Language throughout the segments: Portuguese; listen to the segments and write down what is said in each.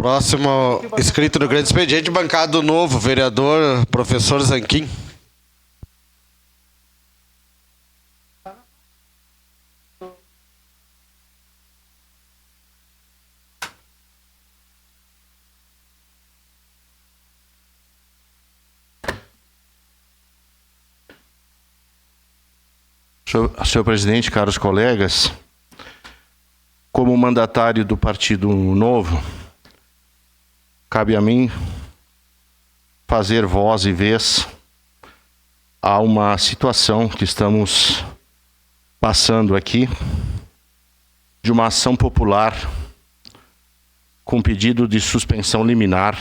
Próximo inscrito no grande expediente, bancado novo, vereador professor Zanquim. Senhor presidente, caros colegas, como mandatário do Partido Novo, cabe a mim fazer voz e vez a uma situação que estamos passando aqui, de uma ação popular com pedido de suspensão liminar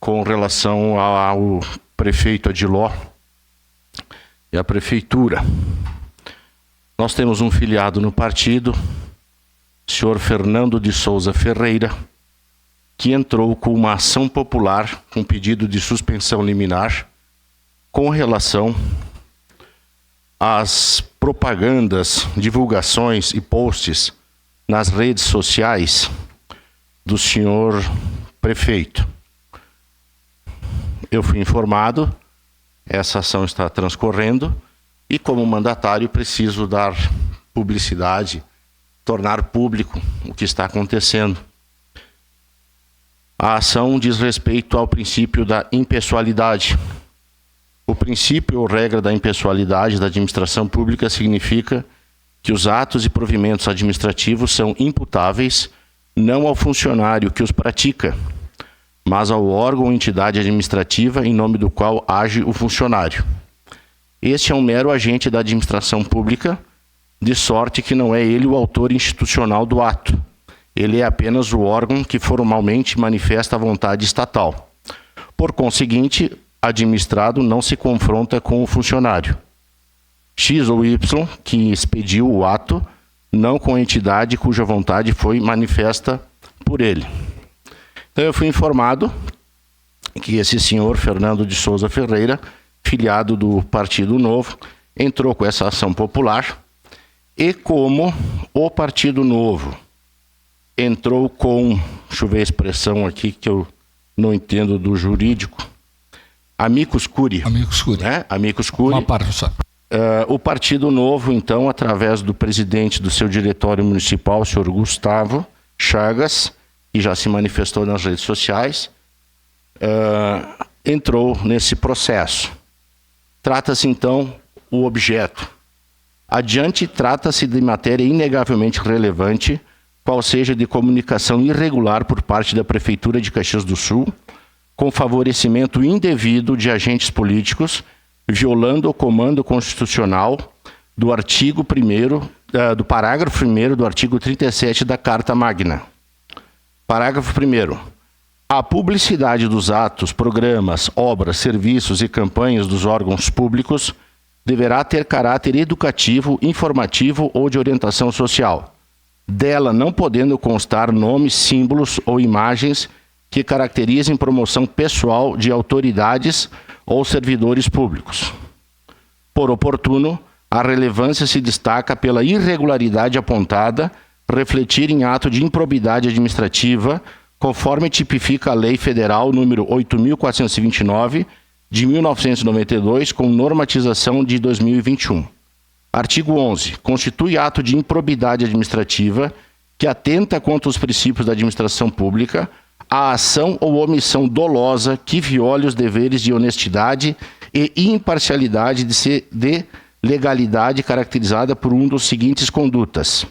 com relação ao prefeito Adiló e a prefeitura. Nós temos um filiado no partido, senhor Fernando de Souza Ferreira, que entrou com uma ação popular com pedido de suspensão liminar com relação às propagandas, divulgações e posts nas redes sociais do senhor prefeito. Eu fui informado, essa ação está transcorrendo e, como mandatário, preciso dar publicidade, tornar público o que está acontecendo. A ação diz respeito ao princípio da impessoalidade. O princípio ou regra da impessoalidade da administração pública significa que os atos e provimentos administrativos são imputáveis não ao funcionário que os pratica, mas ao órgão ou entidade administrativa em nome do qual age o funcionário. Este é um mero agente da administração pública, de sorte que não é ele o autor institucional do ato. Ele é apenas o órgão que formalmente manifesta a vontade estatal. Por conseguinte, administrado não se confronta com o funcionário X ou Y que expediu o ato, não com a entidade cuja vontade foi manifesta por ele. Então eu fui informado que esse senhor Fernando de Souza Ferreira, filiado do Partido Novo, entrou com essa ação popular e, como o Partido Novo entrou com, deixa eu ver a expressão aqui que eu não entendo do jurídico, amicus curiae. Amicus curiae. Né? Amicus curiae. Uma parte só. O Partido Novo, então, através do presidente do seu diretório municipal, o senhor Gustavo Chagas, que já se manifestou nas redes sociais, entrou nesse processo. Trata-se, então, o objeto. Adiante, trata-se de matéria inegavelmente relevante, qual seja de comunicação irregular por parte da Prefeitura de Caxias do Sul, com favorecimento indevido de agentes políticos, violando o comando constitucional do artigo 1º, do parágrafo 1º do artigo 37 da Carta Magna. Parágrafo 1º. A publicidade dos atos, programas, obras, serviços e campanhas dos órgãos públicos deverá ter caráter educativo, informativo ou de orientação social, dela não podendo constar nomes, símbolos ou imagens que caracterizem promoção pessoal de autoridades ou servidores públicos. Por oportuno, a relevância se destaca pela irregularidade apontada, refletir em ato de improbidade administrativa, conforme tipifica a Lei Federal número 8.429, de 1992, com normatização de 2021. Artigo 11. Constitui ato de improbidade administrativa que atenta contra os princípios da administração pública a ação ou omissão dolosa que viole os deveres de honestidade e imparcialidade de legalidade caracterizada por um dos seguintes condutas: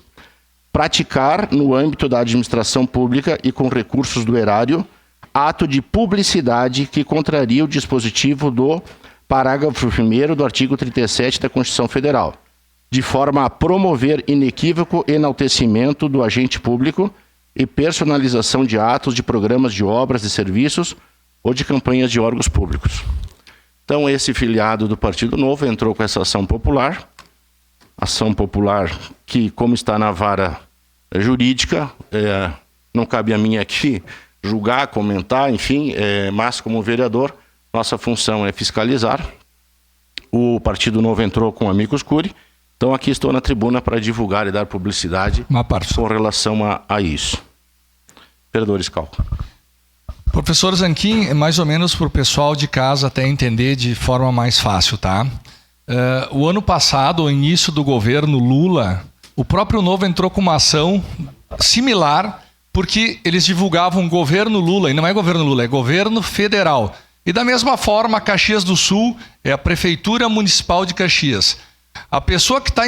praticar, no âmbito da administração pública e com recursos do erário, ato de publicidade que contraria o dispositivo do parágrafo 1º do artigo 37 da Constituição Federal, de forma a promover inequívoco enaltecimento do agente público e personalização de atos, de programas, de obras, de serviços ou de campanhas de órgãos públicos. Então, esse filiado do Partido Novo entrou com essa ação popular que, como está na vara jurídica, não cabe a mim aqui julgar, comentar, enfim, mas como vereador, nossa função é fiscalizar. O Partido Novo entrou com amicus curiae, então aqui estou na tribuna para divulgar e dar publicidade com relação a isso. Vereador Scal. Professor Zanquim, é mais ou menos para o pessoal de casa até entender de forma mais fácil, tá? O ano passado, o início do governo Lula, o próprio Novo entrou com uma ação similar, porque eles divulgavam governo Lula, e não é governo Lula, é governo federal. E da mesma forma, Caxias do Sul é a Prefeitura Municipal de Caxias. A pessoa que está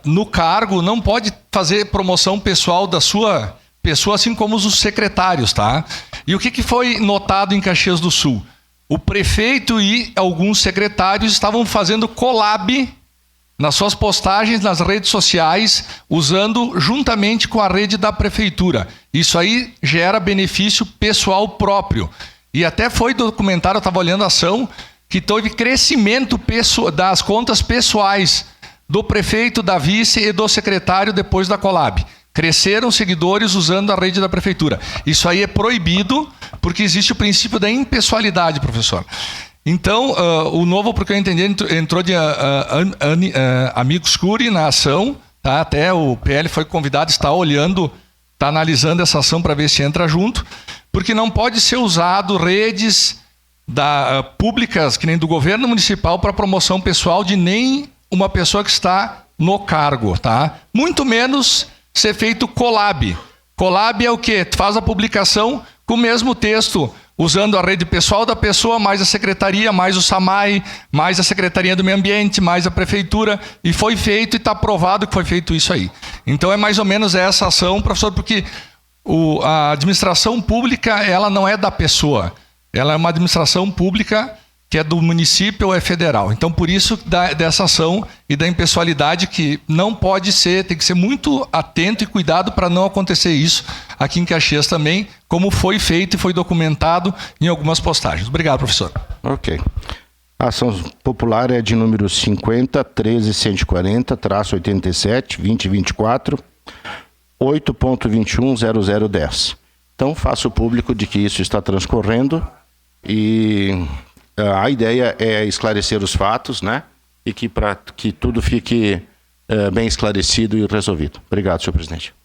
no cargo não pode fazer promoção pessoal da sua pessoa, assim como os secretários, tá? E o que foi notado em Caxias do Sul? O prefeito e alguns secretários estavam fazendo collab nas suas postagens nas redes sociais, usando juntamente com a rede da prefeitura. Isso aí gera benefício pessoal próprio. E até foi documentado, eu estava olhando a ação, que teve crescimento das contas pessoais do prefeito, da vice e do secretário depois da collab. Cresceram seguidores usando a rede da prefeitura. Isso aí é proibido, porque existe o princípio da impessoalidade, professor. Então, o Novo, porque eu entendi, entrou de amicus curiae na ação, tá? Até o PL foi convidado, está olhando, está analisando essa ação para ver se entra junto, porque não pode ser usado redes públicas, que nem do governo municipal, para promoção pessoal de nem uma pessoa que está no cargo, tá? Muito menos ser feito collab. Collab é o quê? Tu faz a publicação com o mesmo texto, usando a rede pessoal da pessoa, mais a secretaria, mais o SAMAI, mais a Secretaria do Meio Ambiente, mais a prefeitura, e foi feito e está provado que foi feito isso aí. Então é mais ou menos essa ação, professor, porque a administração pública, ela não é da pessoa, ela é uma administração pública que é do município ou é federal. Então, por isso, dessa ação e da impessoalidade, que não pode ser, tem que ser muito atento e cuidado para não acontecer isso aqui em Caxias também, como foi feito e foi documentado em algumas postagens. Obrigado, professor. Ok. A ação popular é de número 50-13-140-87, 2024, 8.210010. Então, faço público de que isso está transcorrendo e a ideia é esclarecer os fatos, né? E que para que tudo fique bem esclarecido e resolvido. Obrigado, senhor presidente.